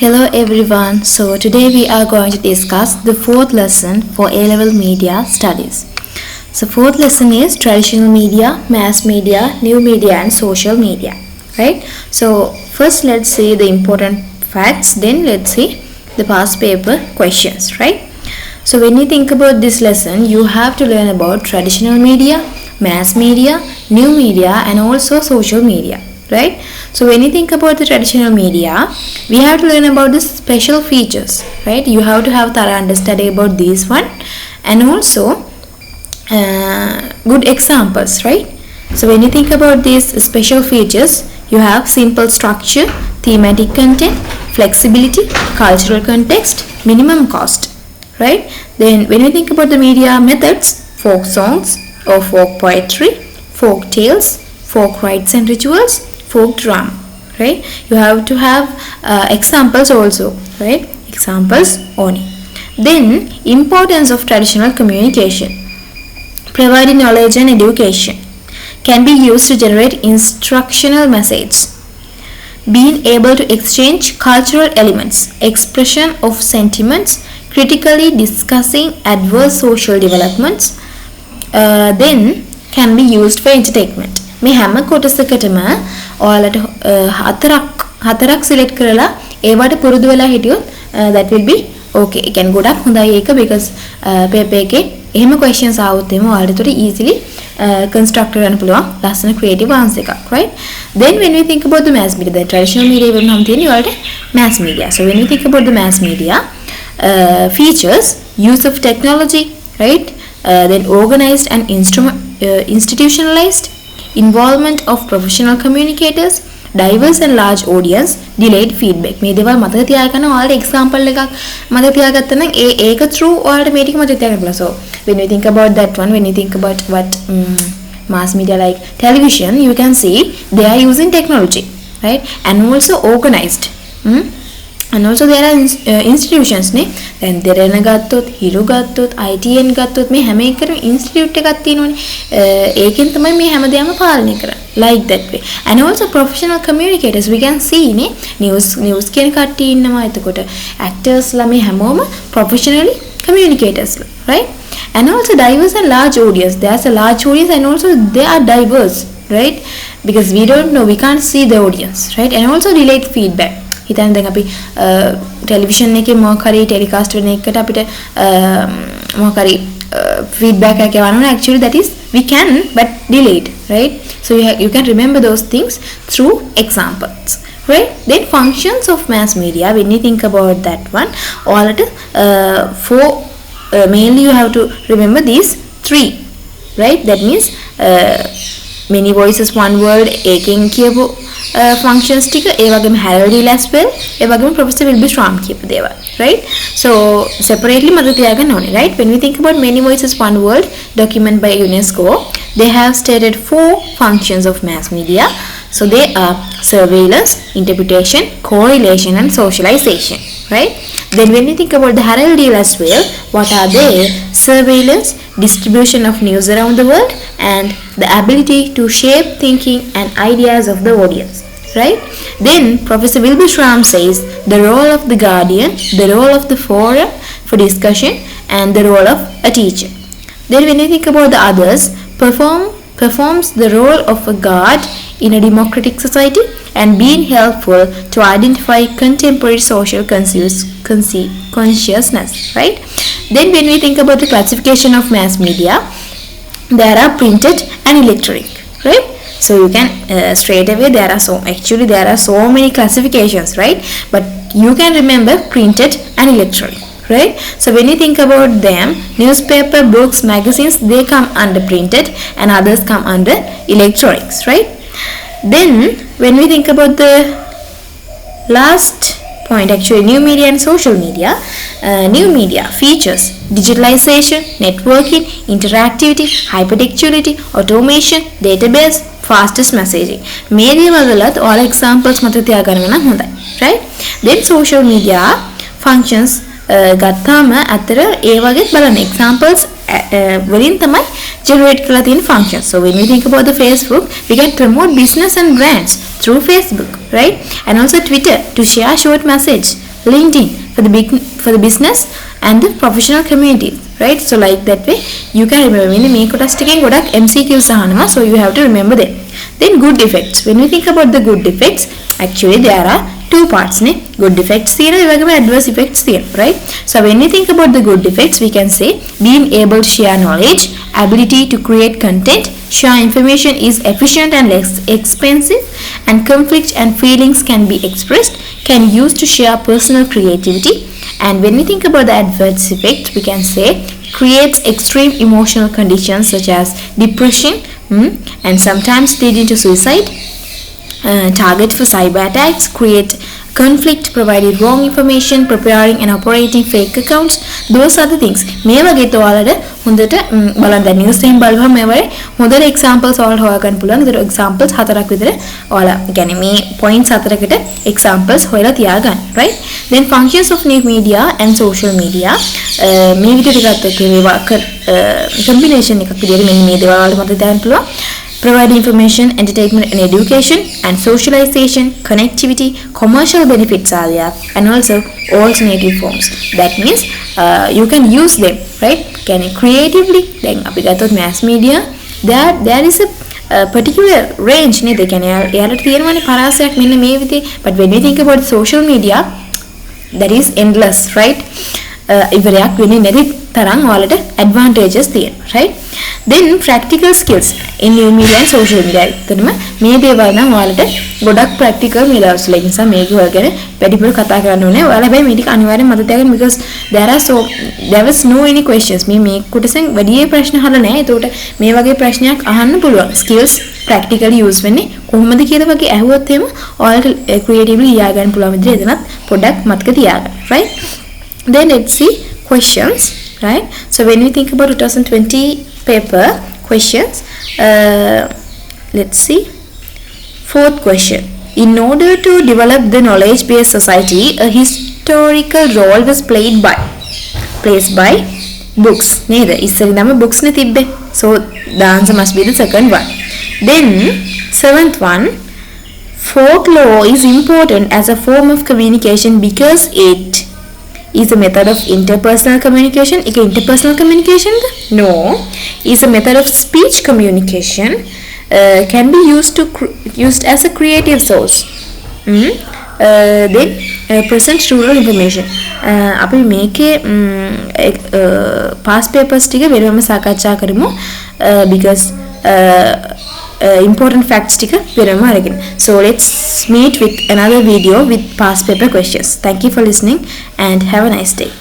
Hello everyone. So today we are going to discuss the fourth lesson for A-level media studies. So fourth lesson is traditional media, mass media, new media and social media. Right? So first let's see the important facts, then let's see the past paper questions. Right? So when you think about this lesson, you have to learn about traditional media, mass media, new media and also social media. Right? So when you think about the traditional media, we have to learn about the special features. Right? You have to have thorough understanding about these one and also good examples. Right? So when you think about these special features, you have simple structure, thematic content, flexibility, cultural context, minimum cost. Right? Then when we think about the media methods, folk songs or folk poetry, folk tales, folk rites and rituals, folk drama. Right? You have to have examples also. Right? Examples only. Then importance of traditional communication. Providing knowledge and education can be used to generate instructional messages. Being able to exchange cultural elements, expression of sentiments, critically discussing adverse social developments, then can be used for entertainment. මේ හැම කොටසකටම ඔයාලට හතරක් select කරලා ඒවට පුරුදු වෙලා හිටියොත් that will be okay. ඒ කියන්නේ ගොඩක් හොඳයි ඒක because paper එකේ එහෙම questions ආවොත් එimhe ඔයාලට උඩ easily construct කරන්න පුළුවන් ලස්සන creative answer එකක්. Right? Then when we think about the mass media, the traditional media වුණාම තියෙන්නේ ඔයාලට mass media. So when we think about the mass media features, use of technology, right? Then organized and institutionalized, involvement of professional communicators, diverse and large audience, delayed feedback. මේ දේවල් මතක තියාගන්න ඔයාලට example එකක් මතක තියාගත්තා නම් ඒක through ඔයාලට මේ ටික මතක තියාගන්න පුළුවන්. So when you think about that one, when you think about what mass media like television, you can see they are using technology, right? And also organized. And also there are institutions නේ. දැන් දෙරණ ගත්තොත්, හිරු ගත්තොත්, ITN ගත්තොත් මේ හැම එකකටම institute එකක් තියෙනවනේ. ඒකෙන් තමයි මේ හැමදේම පාලනය කරන්නේ. Like that way. And also professional communicators, we can see නේ news කියන කට්ටිය ඉන්නවා. එතකොට actors ලා මේ හැමෝම professionally communicators, right? And also diverse and large audience. There's a large audience and also they are diverse, right? Because we don't know, we can't see the audience, right? And also delayed feedback. හිතන්න දැන් අපි television එකේ මොකක් හරි telecast වෙන එකට අපිට මොකක් හරි feedback එකක් යවන්න ඕන. Actually that is we can but delayed, right? So you can remember those things through examples, right? Then functions of mass media, when you think about that one, all at mainly you have to remember these three, right? That means many voices one word, ඒකෙන් කියපු functions ටික ඒ වගේම heraldry as well, ඒ වගේම Professor Wilbur Schramm කියපු දේවල්, right? So separately මතක තියාගන්න ඕනේ, right? When we think about many voices one world document by UNESCO, they have stated 4 functions of mass media. So they are surveillance, interpretation, correlation and socialization, right? Then when we think about the heraldry as well, what are they? Surveillance, distribution of news around the world and the ability to shape thinking and ideas of the audience, right? Then Professor Wilbur Schramm says the role of the guardian, the role of the forum for discussion and the role of a teacher. Then when you think about the others, performs the role of a guard in a democratic society and being helpful to identify contemporary social consciousness, right? Then when we think about the classification of mass media, there are printed and electronic, right? So you can straight away there are so many classifications, right? But you can remember printed and electronic, right? So when you think about them, newspaper, books, magazines, they come under printed and others come under electronics, right? Then when we think about the last point, actually new media and social media, new media features digitalization, networking, interactivity, hypertextuality, automation, database, fastest messaging. මේ දේවල් වලත් all examples මතක තියාගන්න නම් හොඳයි, right? Then social media functions ගත්තාම අතර ඒ වගේ බලන්න examples වලින් තමයි generate කරලා තියෙන functions. So when we think about the Facebook, we can promote business and brands through Facebook, right? And also Twitter to share short message, LinkedIn for the business and the professional community, right? So like that way you can remember when මේ කොටස් ටිකෙන් ගොඩක් MCQs අහනවා, so you have to remember them. Then good effects. When we think about the good effects, actually there are two parts ne. Good effects තියෙනවා, ඒ වගේම adverse effects තියෙනවා, right? So when we think about the good effects, we can say being able to share knowledge, ability to create content, share information is efficient and less expensive, and conflict and feelings can be expressed, can use to share personal creativity. And when we think about the adverse effects, we can say creates extreme emotional conditions such as depression, and sometimes leading to suicide, target for cyber attacks, create conflict, providing wrong information, preparing and operating fake accounts. Those are the things. මේ වගේත් ඔයාලට හොඳට බලන්න දැන් news time බලපුවම මේ වගේ හොඳට examples ඔයාලට හොයාගන්න පුළුවන්. ඒතර examples 4ක් විතර ඔයාලා يعني මේ points 4කට examples හොයලා තියාගන්න, right? Then functions of new media and social media. මේ විදිහට ගත්තොත් මේවා combination එකක් විදිහට මෙන්න මේ දේවල් වලට මතක තියාගන්න පුළුවන්. Provide information, entertainment and education, and socialization, connectivity, commercial benefits are there, and also alternative forms. That means you can use them, right? Can you creatively? Then අපි ගත්තොත් mass media, there is a particular range නේද? කියන්නේ එයාලට තියෙනවානේ පරාසයක් මෙන්න මේ විදිහේ. But when we think about social media, that is endless, right? ඉවරයක් වෙන්නේ නැති තරම් ඔයාලට advantages තියෙනවා, right? Then practical skills in new media and social media. එතනම මේ දේවල් නම් ඔයාලට ගොඩක් practical මේ දවස්වල ඒ නිසා මේක ඔයාගෙන වැඩිපුර කතා කරන්න ඕනේ. ඔයාලා හැබැයි මේ ටික අනිවාර්යෙන් මතක තියාගන්න, because there was no any questions. මේ කොටසෙන් වැඩි ප්‍රශ්න අහලා නැහැ. ඒකට මේ වගේ ප්‍රශ්නයක් අහන්න පුළුවන්. skills practically use වෙන්නේ කොහොමද කියලා වගේ ඇහුවොත් එහෙම ඔයාලට creatively ලියා ගන්න පුළුවන් විදිහට එතනත් පොඩ්ඩක් මතක තියාගන්න, right? Then let's see questions, right? So when we think about 2020 paper questions, let's see. Fourth question. In order to develop the knowledge-based society, a historical role was played by books. Neither is the number books ne tibbe. So the answer must be the second one. Then seventh one. Folklore is important as a form of communication because it is a method of interpersonal communication. Is interpersonal communication? No. Is a method of speech communication. Can be used as a creative source. Then present rural information. අපි මේකේ past papers ටික වෙනම සාකච්ඡා කරමු, because important facts ටික වෙනම අරගෙන. So let's meet with another video with past paper questions. Thank you for listening and have a nice day.